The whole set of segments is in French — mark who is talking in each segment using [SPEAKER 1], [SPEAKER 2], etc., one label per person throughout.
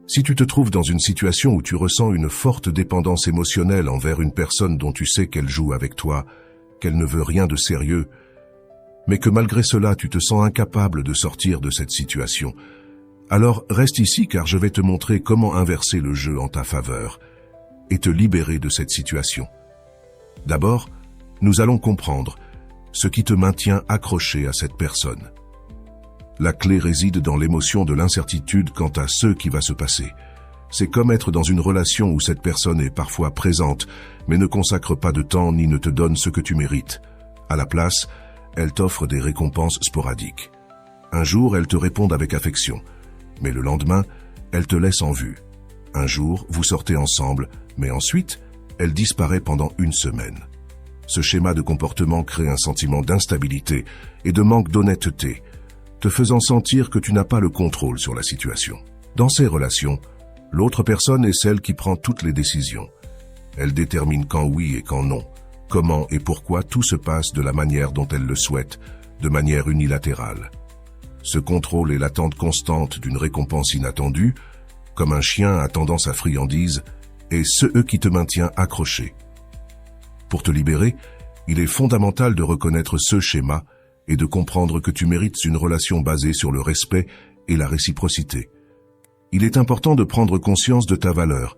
[SPEAKER 1] Si tu te trouves dans une situation où tu ressens une forte dépendance émotionnelle envers une personne dont tu sais qu'elle joue avec toi, qu'elle ne veut rien de sérieux, mais que malgré cela tu te sens incapable de sortir de cette situation, alors reste ici car je vais te montrer comment inverser le jeu en ta faveur et te libérer de cette situation. D'abord, nous allons comprendre ce qui te maintient accroché à cette personne. La clé réside dans l'émotion de l'incertitude quant à ce qui va se passer. C'est comme être dans une relation où cette personne est parfois présente, mais ne consacre pas de temps ni ne te donne ce que tu mérites. À la place, elle t'offre des récompenses sporadiques. Un jour, elle te répond avec affection, mais le lendemain, elle te laisse en vue. Un jour, vous sortez ensemble, mais ensuite, elle disparaît pendant une semaine. Ce schéma de comportement crée un sentiment d'instabilité et de manque d'honnêteté, te faisant sentir que tu n'as pas le contrôle sur la situation. Dans ces relations, l'autre personne est celle qui prend toutes les décisions. Elle détermine quand oui et quand non, comment et pourquoi tout se passe de la manière dont elle le souhaite, de manière unilatérale. Ce contrôle et l'attente constante d'une récompense inattendue, comme un chien à tendance à friandise, est ce qui te maintient accroché. Pour te libérer, il est fondamental de reconnaître ce schéma et de comprendre que tu mérites une relation basée sur le respect et la réciprocité. Il est important de prendre conscience de ta valeur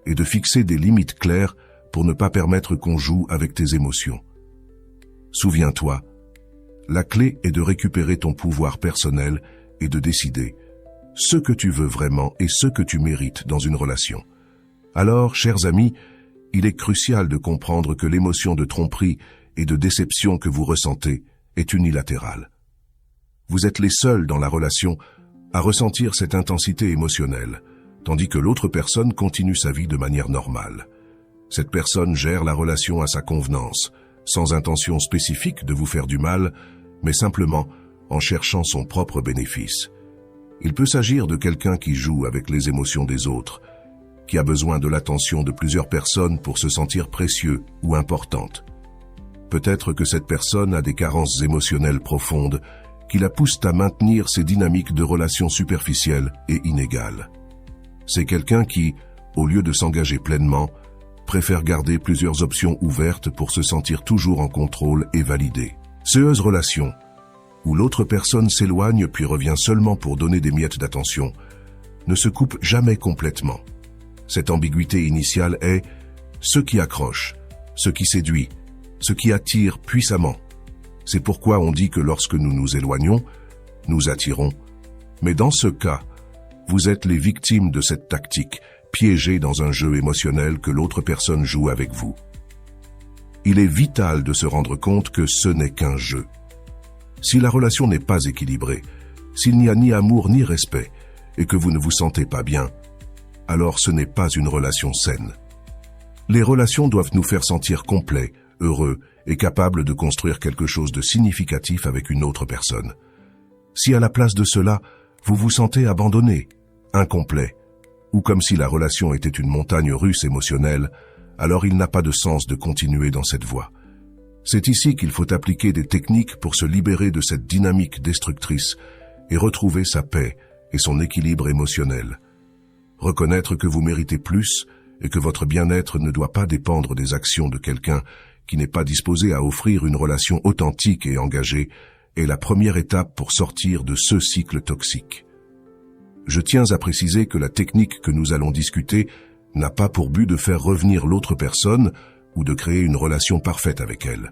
[SPEAKER 1] et de fixer des limites claires pour ne pas permettre qu'on joue avec tes émotions. Souviens-toi, la clé est de récupérer ton pouvoir personnel et de décider ce que tu veux vraiment et ce que tu mérites dans une relation. Alors, chers amis, il est crucial de comprendre que l'émotion de tromperie et de déception que vous ressentez est unilatérale. Vous êtes les seuls dans la relation à ressentir cette intensité émotionnelle, tandis que l'autre personne continue sa vie de manière normale. Cette personne gère la relation à sa convenance, sans intention spécifique de vous faire du mal, mais simplement en cherchant son propre bénéfice. Il peut s'agir de quelqu'un qui joue avec les émotions des autres, qui a besoin de l'attention de plusieurs personnes pour se sentir précieux ou importante. Peut-être que cette personne a des carences émotionnelles profondes qui la poussent à maintenir ces dynamiques de relations superficielles et inégales. C'est quelqu'un qui, au lieu de s'engager pleinement, préfère garder plusieurs options ouvertes pour se sentir toujours en contrôle et validé. Ces relations, où l'autre personne s'éloigne puis revient seulement pour donner des miettes d'attention, ne se coupent jamais complètement. Cette ambiguïté initiale est ce qui accroche, ce qui séduit, ce qui attire puissamment. C'est pourquoi on dit que lorsque nous nous éloignons, nous attirons. Mais dans ce cas, vous êtes les victimes de cette tactique, piégées dans un jeu émotionnel que l'autre personne joue avec vous. Il est vital de se rendre compte que ce n'est qu'un jeu. Si la relation n'est pas équilibrée, s'il n'y a ni amour ni respect, et que vous ne vous sentez pas bien, alors ce n'est pas une relation saine. Les relations doivent nous faire sentir complets, heureux et capables de construire quelque chose de significatif avec une autre personne. Si à la place de cela, vous vous sentez abandonné, incomplet, ou comme si la relation était une montagne russe émotionnelle, alors il n'a pas de sens de continuer dans cette voie. C'est ici qu'il faut appliquer des techniques pour se libérer de cette dynamique destructrice et retrouver sa paix et son équilibre émotionnel. Reconnaître que vous méritez plus et que votre bien-être ne doit pas dépendre des actions de quelqu'un qui n'est pas disposé à offrir une relation authentique et engagée est la première étape pour sortir de ce cycle toxique. Je tiens à préciser que la technique que nous allons discuter n'a pas pour but de faire revenir l'autre personne ou de créer une relation parfaite avec elle.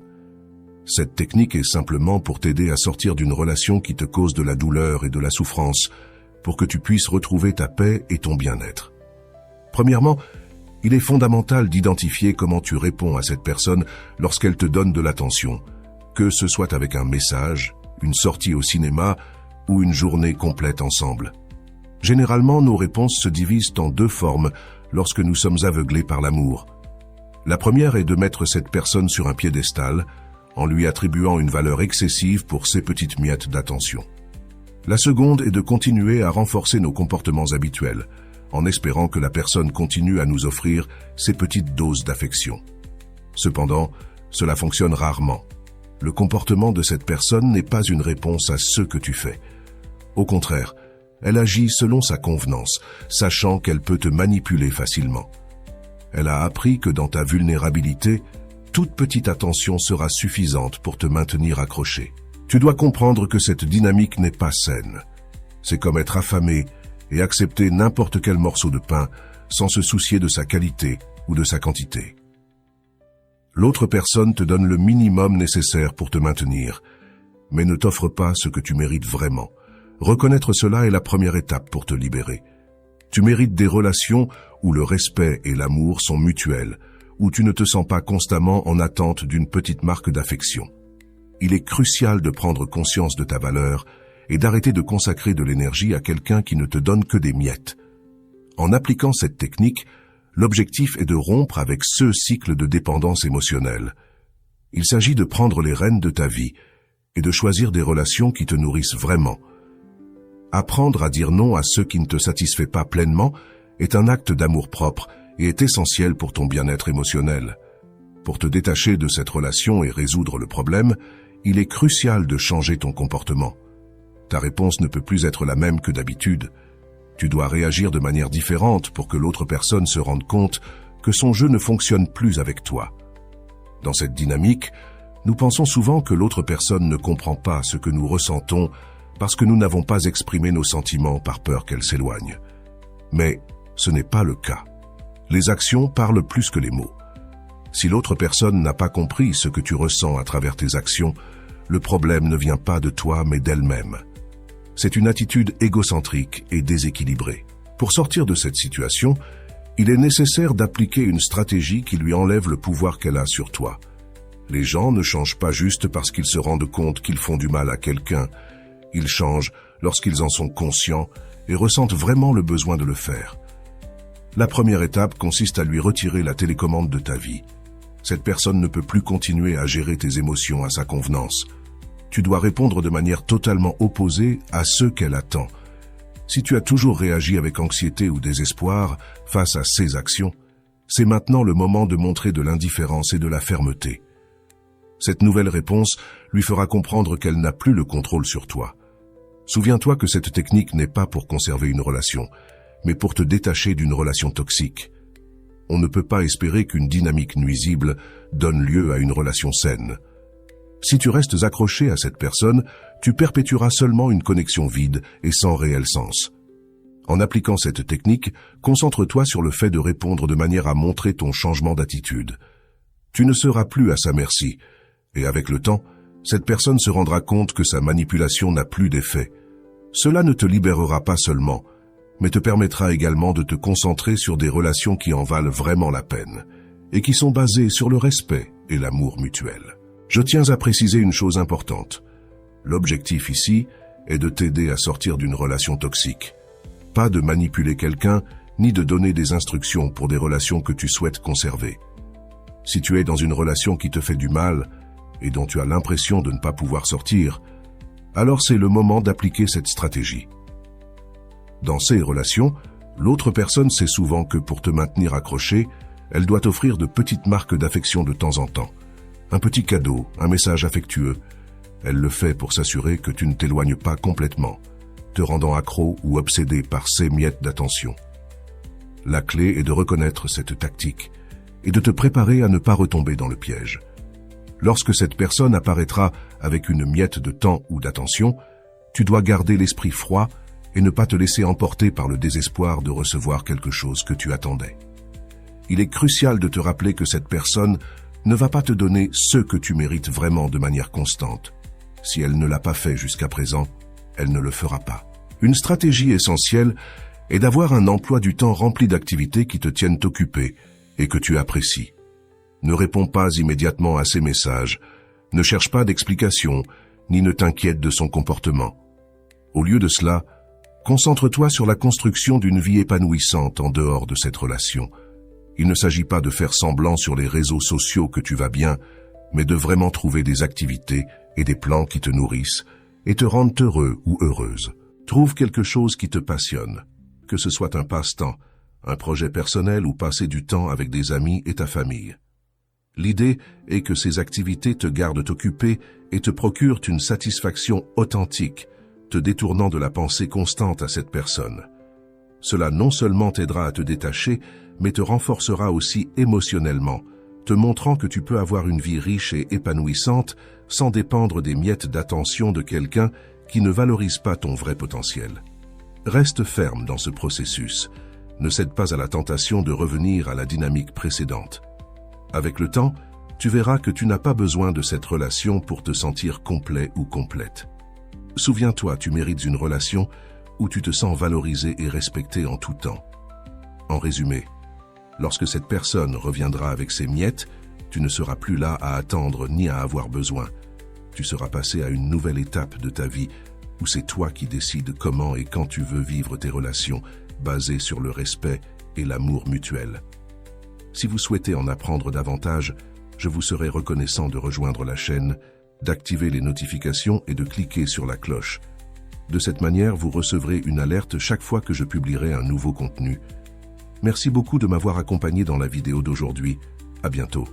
[SPEAKER 1] Cette technique est simplement pour t'aider à sortir d'une relation qui te cause de la douleur et de la souffrance, pour que tu puisses retrouver ta paix et ton bien-être. Premièrement, il est fondamental d'identifier comment tu réponds à cette personne lorsqu'elle te donne de l'attention, que ce soit avec un message, une sortie au cinéma ou une journée complète ensemble. Généralement, nos réponses se divisent en deux formes lorsque nous sommes aveuglés par l'amour. La première est de mettre cette personne sur un piédestal, en lui attribuant une valeur excessive pour ses petites miettes d'attention. La seconde est de continuer à renforcer nos comportements habituels, en espérant que la personne continue à nous offrir ces petites doses d'affection. Cependant, cela fonctionne rarement. Le comportement de cette personne n'est pas une réponse à ce que tu fais. Au contraire, Elle agit selon sa convenance, sachant qu'elle peut te manipuler facilement. Elle a appris que dans ta vulnérabilité, toute petite attention sera suffisante pour te maintenir accroché. Tu dois comprendre que cette dynamique n'est pas saine. C'est comme être affamé et accepter n'importe quel morceau de pain sans se soucier de sa qualité ou de sa quantité. L'autre personne te donne le minimum nécessaire pour te maintenir, mais ne t'offre pas ce que tu mérites vraiment. Reconnaître cela est la première étape pour te libérer. Tu mérites des relations où le respect et l'amour sont mutuels, où tu ne te sens pas constamment en attente d'une petite marque d'affection. Il est crucial de prendre conscience de ta valeur et d'arrêter de consacrer de l'énergie à quelqu'un qui ne te donne que des miettes. En appliquant cette technique, l'objectif est de rompre avec ce cycle de dépendance émotionnelle. Il s'agit de prendre les rênes de ta vie et de choisir des relations qui te nourrissent vraiment. Apprendre à dire non à ce qui ne te satisfait pas pleinement est un acte d'amour-propre et est essentiel pour ton bien-être émotionnel. Pour te détacher de cette relation et résoudre le problème, il est crucial de changer ton comportement. Ta réponse ne peut plus être la même que d'habitude. Tu dois réagir de manière différente pour que l'autre personne se rende compte que son jeu ne fonctionne plus avec toi. Dans cette dynamique, nous pensons souvent que l'autre personne ne comprend pas ce que nous ressentons parce que nous n'avons pas exprimé nos sentiments par peur qu'elle s'éloigne. Mais ce n'est pas le cas. Les actions parlent plus que les mots. Si l'autre personne n'a pas compris ce que tu ressens à travers tes actions, le problème ne vient pas de toi mais d'elle-même. C'est une attitude égocentrique et déséquilibrée. Pour sortir de cette situation, il est nécessaire d'appliquer une stratégie qui lui enlève le pouvoir qu'elle a sur toi. Les gens ne changent pas juste parce qu'ils se rendent compte qu'ils font du mal à quelqu'un. Ils changent lorsqu'ils en sont conscients et ressentent vraiment le besoin de le faire. La première étape consiste à lui retirer la télécommande de ta vie. Cette personne ne peut plus continuer à gérer tes émotions à sa convenance. Tu dois répondre de manière totalement opposée à ce qu'elle attend. Si tu as toujours réagi avec anxiété ou désespoir face à ses actions, c'est maintenant le moment de montrer de l'indifférence et de la fermeté. Cette nouvelle réponse lui fera comprendre qu'elle n'a plus le contrôle sur toi. Souviens-toi que cette technique n'est pas pour conserver une relation, mais pour te détacher d'une relation toxique. On ne peut pas espérer qu'une dynamique nuisible donne lieu à une relation saine. Si tu restes accroché à cette personne, tu perpétueras seulement une connexion vide et sans réel sens. En appliquant cette technique, concentre-toi sur le fait de répondre de manière à montrer ton changement d'attitude. Tu ne seras plus à sa merci, et avec le temps, cette personne se rendra compte que sa manipulation n'a plus d'effet. Cela ne te libérera pas seulement, mais te permettra également de te concentrer sur des relations qui en valent vraiment la peine, et qui sont basées sur le respect et l'amour mutuel. Je tiens à préciser une chose importante. L'objectif ici est de t'aider à sortir d'une relation toxique. Pas de manipuler quelqu'un, ni de donner des instructions pour des relations que tu souhaites conserver. Si tu es dans une relation qui te fait du mal et dont tu as l'impression de ne pas pouvoir sortir, alors c'est le moment d'appliquer cette stratégie. Dans ces relations, l'autre personne sait souvent que pour te maintenir accroché, elle doit t'offrir de petites marques d'affection de temps en temps. Un petit cadeau, un message affectueux. Elle le fait pour s'assurer que tu ne t'éloignes pas complètement, te rendant accro ou obsédé par ces miettes d'attention. La clé est de reconnaître cette tactique et de te préparer à ne pas retomber dans le piège. Lorsque cette personne apparaîtra avec une miette de temps ou d'attention, tu dois garder l'esprit froid et ne pas te laisser emporter par le désespoir de recevoir quelque chose que tu attendais. Il est crucial de te rappeler que cette personne ne va pas te donner ce que tu mérites vraiment de manière constante. Si elle ne l'a pas fait jusqu'à présent, elle ne le fera pas. Une stratégie essentielle est d'avoir un emploi du temps rempli d'activités qui te tiennent occupé et que tu apprécies. Ne réponds pas immédiatement à ses messages, ne cherche pas d'explications, ni ne t'inquiète de son comportement. Au lieu de cela, concentre-toi sur la construction d'une vie épanouissante en dehors de cette relation. Il ne s'agit pas de faire semblant sur les réseaux sociaux que tu vas bien, mais de vraiment trouver des activités et des plans qui te nourrissent et te rendent heureux ou heureuse. Trouve quelque chose qui te passionne, que ce soit un passe-temps, un projet personnel ou passer du temps avec des amis et ta famille. L'idée est que ces activités te gardent occupé et te procurent une satisfaction authentique, te détournant de la pensée constante à cette personne. Cela non seulement t'aidera à te détacher, mais te renforcera aussi émotionnellement, te montrant que tu peux avoir une vie riche et épanouissante sans dépendre des miettes d'attention de quelqu'un qui ne valorise pas ton vrai potentiel. Reste ferme dans ce processus. Ne cède pas à la tentation de revenir à la dynamique précédente. Avec le temps, tu verras que tu n'as pas besoin de cette relation pour te sentir complet ou complète. Souviens-toi, tu mérites une relation où tu te sens valorisé et respecté en tout temps. En résumé, lorsque cette personne reviendra avec ses miettes, tu ne seras plus là à attendre ni à avoir besoin. Tu seras passé à une nouvelle étape de ta vie où c'est toi qui décides comment et quand tu veux vivre tes relations basées sur le respect et l'amour mutuel. Si vous souhaitez en apprendre davantage, je vous serai reconnaissant de rejoindre la chaîne, d'activer les notifications et de cliquer sur la cloche. De cette manière, vous recevrez une alerte chaque fois que je publierai un nouveau contenu. Merci beaucoup de m'avoir accompagné dans la vidéo d'aujourd'hui. À bientôt.